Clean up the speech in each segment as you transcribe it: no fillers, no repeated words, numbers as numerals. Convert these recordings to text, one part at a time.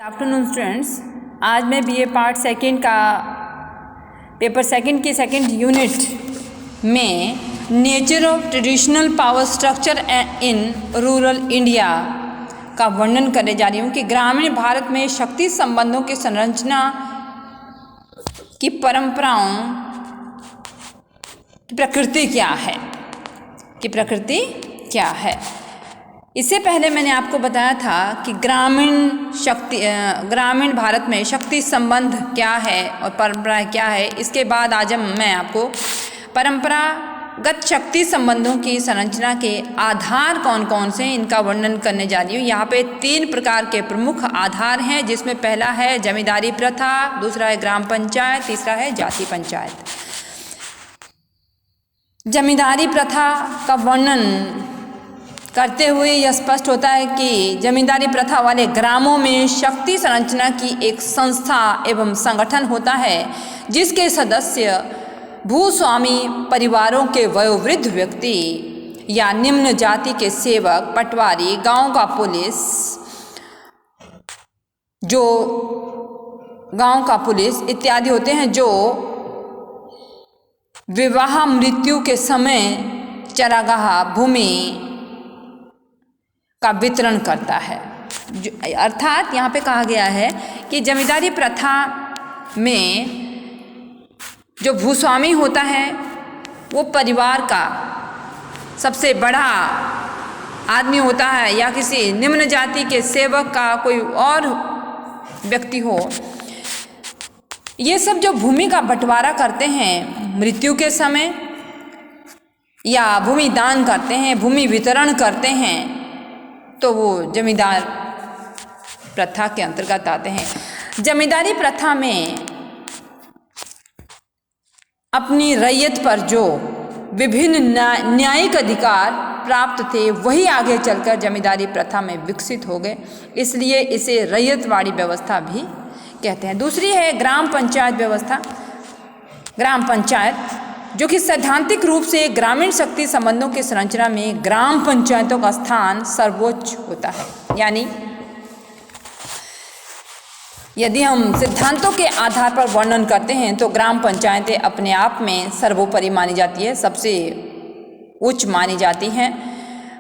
Afternoon students, आज मैं BA part second का पेपर सेकंड की सेकंड यूनिट में nature of traditional power structure in rural India का वर्णन करने जा रही हूँ कि ग्रामीण भारत में शक्ति संबंधों की संरचना की परंपराओं की प्रकृति क्या है। इससे पहले मैंने आपको बताया था कि ग्रामीण भारत में शक्ति संबंध क्या है और परंपरा क्या है। इसके बाद आज मैं आपको परंपरागत शक्ति संबंधों की संरचना के आधार कौन कौन से इनका वर्णन करने जा रही हूँ। यहाँ पे 3 प्रकार के प्रमुख आधार हैं, जिसमें पहला है जमींदारी प्रथा, दूसरा है ग्राम पंचायत, तीसरा है जाति पंचायत। जमींदारी प्रथा का वर्णन करते हुए यह स्पष्ट होता है कि जमींदारी प्रथा वाले ग्रामों में शक्ति संरचना की एक संस्था एवं संगठन होता है, जिसके सदस्य भूस्वामी परिवारों के वयोवृद्ध व्यक्ति या निम्न जाति के सेवक, पटवारी, गांव का पुलिस इत्यादि होते हैं, जो विवाह मृत्यु के समय चरागाह भूमि का वितरण करता है। अर्थात यहाँ पे कहा गया है कि जमींदारी प्रथा में जो भूस्वामी होता है वो परिवार का सबसे बड़ा आदमी होता है, या किसी निम्न जाति के सेवक का कोई और व्यक्ति हो। ये सब जो भूमि का बंटवारा करते हैं मृत्यु के समय, या भूमि दान करते हैं, भूमि वितरण करते हैं, तो वो जमींदार प्रथा के अंतर्गत आते हैं। जमींदारी प्रथा में अपनी रैयत पर जो विभिन्न न्यायिक अधिकार प्राप्त थे, वही आगे चलकर जमींदारी प्रथा में विकसित हो गए, इसलिए इसे रैयतवाड़ी व्यवस्था भी कहते हैं। दूसरी है ग्राम पंचायत व्यवस्था। ग्राम पंचायत जो कि सैद्धांतिक रूप से ग्रामीण शक्ति संबंधों की संरचना में ग्राम पंचायतों का स्थान सर्वोच्च होता है। यानी यदि हम सिद्धांतों के आधार पर वर्णन करते हैं तो ग्राम पंचायतें अपने आप में सर्वोपरि मानी जाती है, सबसे उच्च मानी जाती हैं।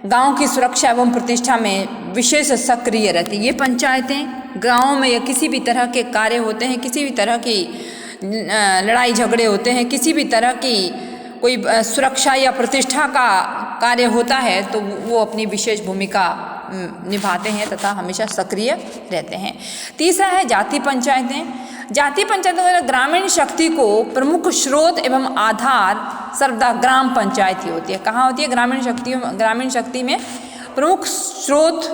गांव की सुरक्षा एवं प्रतिष्ठा में विशेष सक्रिय रहती है ये पंचायतें। गांव में या किसी भी तरह के कार्य होते हैं, किसी भी तरह की लड़ाई झगड़े होते हैं, किसी भी तरह की कोई सुरक्षा या प्रतिष्ठा का कार्य होता है, तो वो अपनी विशेष भूमिका निभाते हैं तथा हमेशा सक्रिय रहते हैं। तीसरा है जाति पंचायतें। जाति पंचायतों में ग्रामीण शक्ति को प्रमुख स्रोत एवं आधार सर्वदा ग्राम पंचायत ही होती है। कहाँ होती है? ग्रामीण शक्ति में प्रमुख स्रोत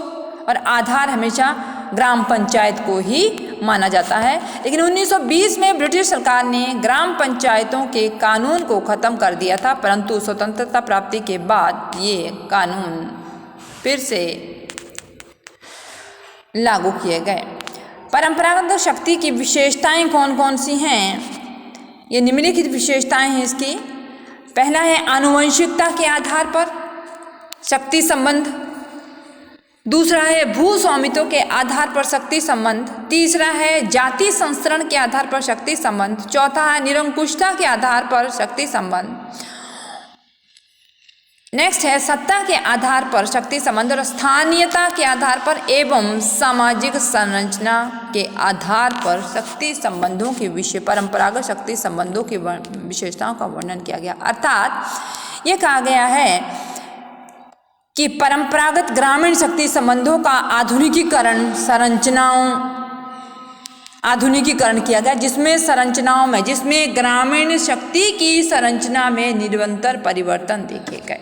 और आधार हमेशा ग्राम पंचायत को ही माना जाता है। लेकिन 1920 में ब्रिटिश सरकार ने ग्राम पंचायतों के कानून को ख़त्म कर दिया था, परंतु स्वतंत्रता प्राप्ति के बाद ये कानून फिर से लागू किए गए। परंपरागत शक्ति की विशेषताएं कौन कौन सी हैं? ये निम्नलिखित विशेषताएं हैं इसकी। पहला है आनुवंशिकता के आधार पर शक्ति संबंध, दूसरा है भू स्वामित्व के आधार पर शक्ति संबंध, तीसरा है जाति संस्करण के आधार पर शक्ति संबंध, चौथा है निरंकुशता के आधार पर शक्ति संबंध, नेक्स्ट है सत्ता के आधार पर शक्ति संबंध और स्थानीयता के आधार पर एवं सामाजिक संरचना के आधार पर शक्ति संबंधों के विषय परंपरागत शक्ति संबंधों की विशेषताओं का वर्णन किया गया। अर्थात ये कहा गया है कि परंपरागत ग्रामीण शक्ति संबंधों का आधुनिकीकरण किया गया, जिसमें ग्रामीण शक्ति की संरचना में निरंतर परिवर्तन देखे गए।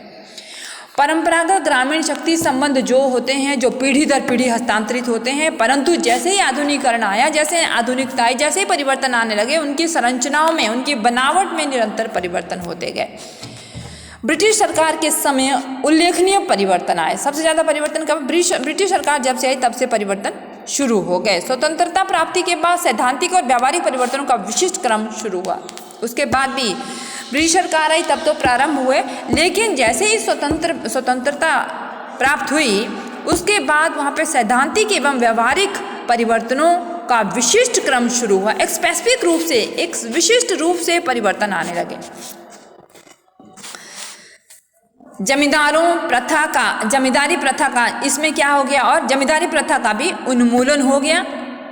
परंपरागत ग्रामीण शक्ति संबंध जो होते हैं, जो पीढ़ी दर पीढ़ी हस्तांतरित होते हैं, परंतु जैसे ही आधुनिकीकरण आया, जैसे आधुनिकता आई, जैसे ही परिवर्तन आने लगे, उनकी संरचनाओं में, उनकी बनावट में निरंतर परिवर्तन होते गए। ब्रिटिश सरकार के समय उल्लेखनीय परिवर्तन आए। सबसे ज़्यादा परिवर्तन कब? ब्रिटिश सरकार जब से आई तब से परिवर्तन शुरू हो गए। स्वतंत्रता प्राप्ति के बाद सैद्धांतिक और व्यावहारिक परिवर्तनों का विशिष्ट क्रम शुरू हुआ। उसके बाद भी ब्रिटिश सरकार आई तब तो प्रारंभ हुए, लेकिन जैसे ही स्वतंत्रता प्राप्त हुई उसके बाद वहाँ पे सैद्धांतिक एवं व्यावहारिक परिवर्तनों का विशिष्ट क्रम शुरू हुआ। एक स्पेसिफिक रूप से, एक विशिष्ट रूप से परिवर्तन आने लगे। जमींदारी प्रथा का इसमें क्या हो गया, और जमींदारी प्रथा का भी उन्मूलन हो गया।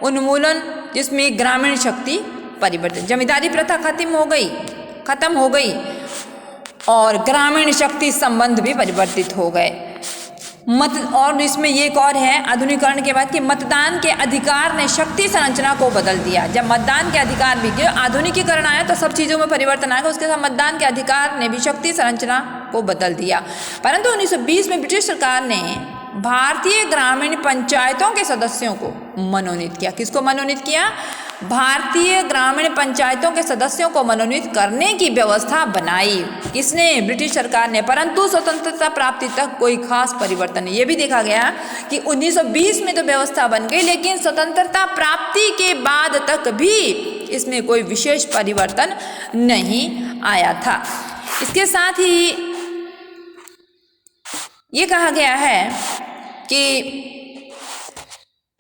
उन्मूलन जिसमें ग्रामीण शक्ति परिवर्तन, जमींदारी प्रथा खत्म हो गई और ग्रामीण शक्ति संबंध भी परिवर्तित हो गए। और इसमें ये एक और है आधुनिकीकरण के बाद कि मतदान के अधिकार ने शक्ति संरचना को बदल दिया। जब मतदान के अधिकार भी, आधुनिकीकरण आया तो सब चीज़ों में परिवर्तन आएगा, उसके साथ मतदान के अधिकार ने भी शक्ति संरचना को बदल दिया। परंतु 1920 में ब्रिटिश सरकार ने भारतीय ग्रामीण पंचायतों के सदस्यों को मनोनीत किया। किसको मनोनीत किया? भारतीय ग्रामीण पंचायतों के सदस्यों को मनोनीत करने की व्यवस्था बनाई। किसने? ब्रिटिश सरकार ने। परंतु स्वतंत्रता प्राप्ति तक कोई खास परिवर्तन नहीं। ये भी देखा गया कि 1920 में तो व्यवस्था बन गई, लेकिन स्वतंत्रता प्राप्ति के बाद तक भी इसमें कोई विशेष परिवर्तन नहीं आया था। इसके साथ ही ये कहा गया है कि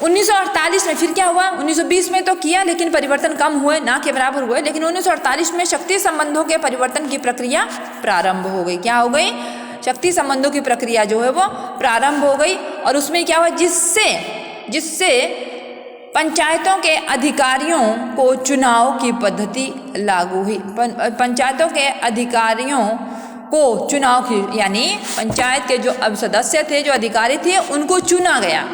1948 में फिर क्या हुआ? 1920 में तो किया लेकिन परिवर्तन कम हुए, ना के बराबर हुए, लेकिन 1948 में शक्ति संबंधों के परिवर्तन की प्रक्रिया प्रारंभ हो गई। क्या हो गई? शक्ति संबंधों की प्रक्रिया जो है वो प्रारंभ हो गई। और उसमें क्या हुआ? जिससे पंचायतों के अधिकारियों को चुनाव की पद्धति लागू हुई। पंचायतों के अधिकारियों को चुनाव की, यानी पंचायत के जो अब सदस्य थे, जो अधिकारी थे, उनको चुना गया।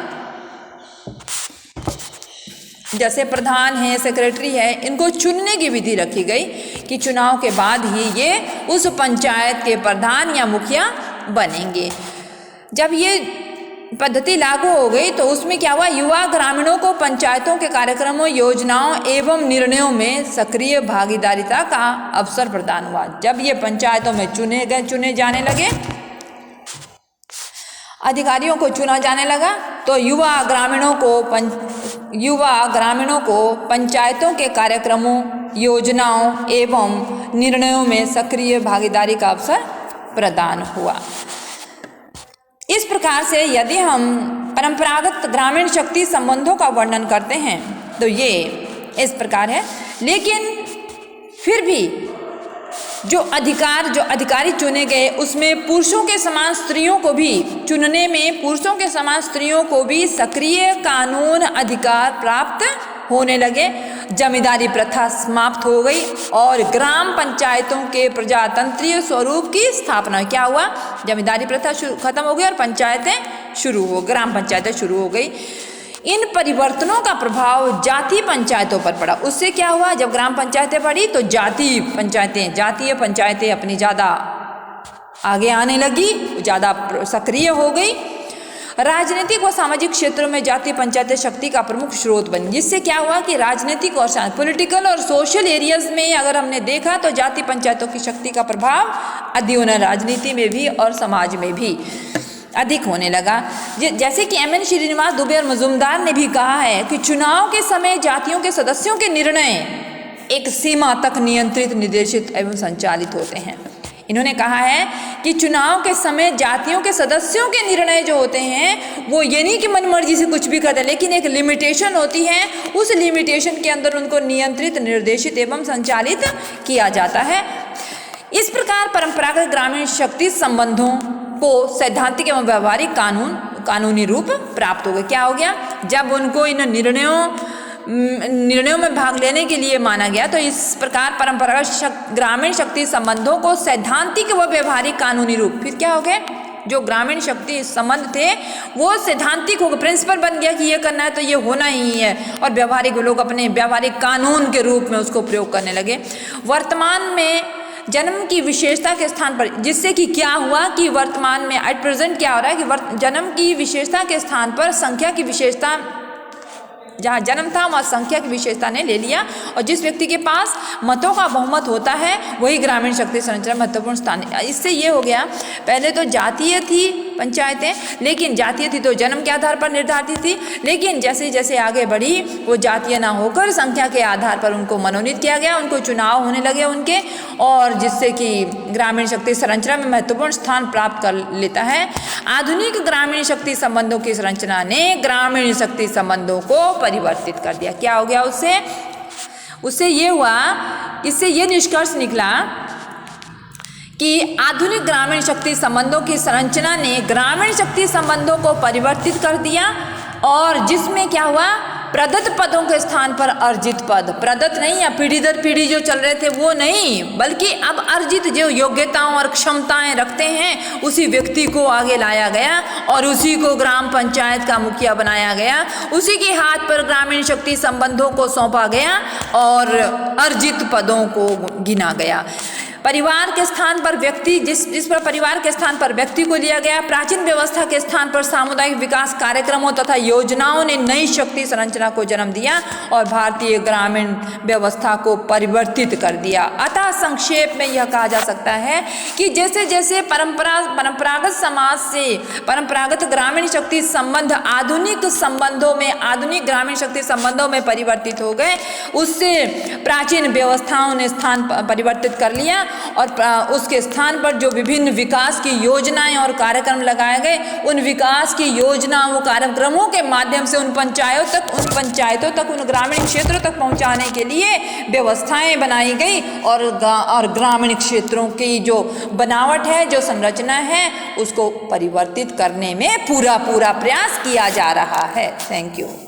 जैसे प्रधान है, सेक्रेटरी है, इनको चुनने की विधि रखी गई कि चुनाव के बाद ही ये उस पंचायत के प्रधान या मुखिया बनेंगे। जब ये पद्धति लागू हो गई तो उसमें क्या हुआ? युवा ग्रामीणों को पंचायतों के कार्यक्रमों, योजनाओं एवं निर्णयों में सक्रिय भागीदारिता का अवसर प्रदान हुआ। जब ये पंचायतों में चुने जाने लगे, अधिकारियों को चुना जाने लगा, तो युवा ग्रामीणों को पंचायतों के कार्यक्रमों, योजनाओं एवं निर्णयों में सक्रिय भागीदारी का अवसर प्रदान हुआ। इस प्रकार से यदि हम परंपरागत ग्रामीण शक्ति संबंधों का वर्णन करते हैं तो ये इस प्रकार है। लेकिन फिर भी जो अधिकारी चुने गए उसमें पुरुषों के समान स्त्रियों को भी चुनने में पुरुषों के समान स्त्रियों को भी सक्रिय कानून अधिकार प्राप्त होने लगे। जमींदारी प्रथा समाप्त हो गई और ग्राम पंचायतों के प्रजातंत्रीय स्वरूप की स्थापना। क्या हुआ? जमींदारी प्रथा खत्म हो गई और ग्राम पंचायतें शुरू हो गई। इन परिवर्तनों का प्रभाव जातीय पंचायतों पर पड़ा। उससे क्या हुआ? जब ग्राम पंचायतें बढ़ी तो जातीय पंचायतें अपनी ज़्यादा आगे आने लगी, ज़्यादा सक्रिय हो गई। राजनीतिक व सामाजिक क्षेत्रों में जातीय पंचायतें शक्ति का प्रमुख स्रोत बनी, जिससे क्या हुआ कि राजनीतिक और पॉलिटिकल और सोशल एरियाज में अगर हमने देखा तो जातीय पंचायतों की शक्ति का प्रभाव अधिक होना, राजनीति में भी और समाज में भी अधिक होने लगा। जैसे कि एम.एन. श्रीनिवास दुबे और मजूमदार ने भी कहा है कि चुनाव के समय जातियों के सदस्यों के निर्णय एक सीमा तक नियंत्रित, निर्देशित एवं संचालित होते हैं। इन्होंने कहा है कि चुनाव के समय जातियों के सदस्यों के निर्णय जो होते हैं वो ये नहीं कि मनमर्जी से कुछ भी करते हैं, लेकिन एक लिमिटेशन होती है। उस लिमिटेशन के अंदर उनको नियंत्रित, निर्देशित एवं संचालित किया जाता है। इस प्रकार परंपरागत ग्रामीण शक्ति संबंधों को सैद्धांतिक एवं व्यवहारिक कानूनी रूप प्राप्त हो गया। क्या हो गया? जब उनको इन निर्णयों में भाग लेने के लिए माना गया तो इस प्रकार परंपरागत ग्रामीण शक्ति संबंधों को सैद्धांतिक व व्यवहारिक कानूनी रूप, फिर क्या हो गया? जो ग्रामीण शक्ति संबंध थे वो सैद्धांतिक हो गए, प्रिंसिपल बन गया कि ये करना है तो ये होना ही है, और व्यवहारिक लोग अपने व्यवहारिक कानून के रूप में उसको प्रयोग करने लगे। वर्तमान में जन्म की विशेषता के स्थान पर, जिससे कि क्या हुआ कि वर्तमान में एट प्रेजेंट क्या हो रहा है कि जन्म की विशेषता के स्थान पर संख्या की विशेषता, जहाँ जन्म था वहाँ संख्या की विशेषता ने ले लिया, और जिस व्यक्ति के पास मतों का बहुमत होता है वही ग्रामीण शक्ति संरचना महत्वपूर्ण स्थान है। इससे ये हो गया, पहले तो जातीय थी पंचायतें, लेकिन जातीय थी तो जन्म के आधार पर निर्धारित थी। लेकिन जैसे जैसे आगे बढ़ी वो जातीय ना होकर संख्या के आधार पर उनको मनोनीत किया गया, उनको चुनाव होने लगे उनके, और जिससे कि ग्रामीण शक्ति संरचना में महत्वपूर्ण स्थान प्राप्त कर लेता है। आधुनिक ग्रामीण शक्ति संबंधों की संरचना ने ग्रामीण शक्ति संबंधों को परिवर्तित कर दिया। क्या हो गया उससे ये हुआ, इससे ये निष्कर्ष निकला कि आधुनिक ग्रामीण शक्ति संबंधों की संरचना ने ग्रामीण शक्ति संबंधों को परिवर्तित कर दिया, और जिसमें क्या हुआ, प्रदत्त पदों के स्थान पर अर्जित पद, प्रदत्त नहीं या पीढ़ी दर पीढ़ी जो चल रहे थे वो नहीं, बल्कि अब अर्जित जो योग्यताओं और क्षमताएं रखते हैं उसी व्यक्ति को आगे लाया गया और उसी को ग्राम पंचायत का मुखिया बनाया गया, उसी के हाथ पर ग्रामीण शक्ति संबंधों को सौंपा गया और अर्जित पदों को गिना गया। परिवार के स्थान पर व्यक्ति, जिस पर परिवार के स्थान पर व्यक्ति को लिया गया, प्राचीन व्यवस्था के स्थान पर सामुदायिक विकास कार्यक्रमों तथा योजनाओं ने नई शक्ति संरचना को जन्म दिया और भारतीय ग्रामीण व्यवस्था को परिवर्तित कर दिया। अतः संक्षेप में यह कहा जा सकता है कि जैसे जैसे परंपरागत समाज से परंपरागत ग्रामीण शक्ति संबंध आधुनिक ग्रामीण शक्ति संबंधों में परिवर्तित हो गए, उससे प्राचीन व्यवस्थाओं ने स्थान परिवर्तित कर लिया और उसके स्थान पर जो विभिन्न विकास की योजनाएं और कार्यक्रम लगाए गए, उन विकास की योजनाओं कार्यक्रमों के माध्यम से उन पंचायतों तक उन ग्रामीण क्षेत्रों तक पहुंचाने के लिए व्यवस्थाएं बनाई गई और ग्रामीण क्षेत्रों की जो बनावट है, जो संरचना है, उसको परिवर्तित करने में पूरा प्रयास किया जा रहा है। Thank you.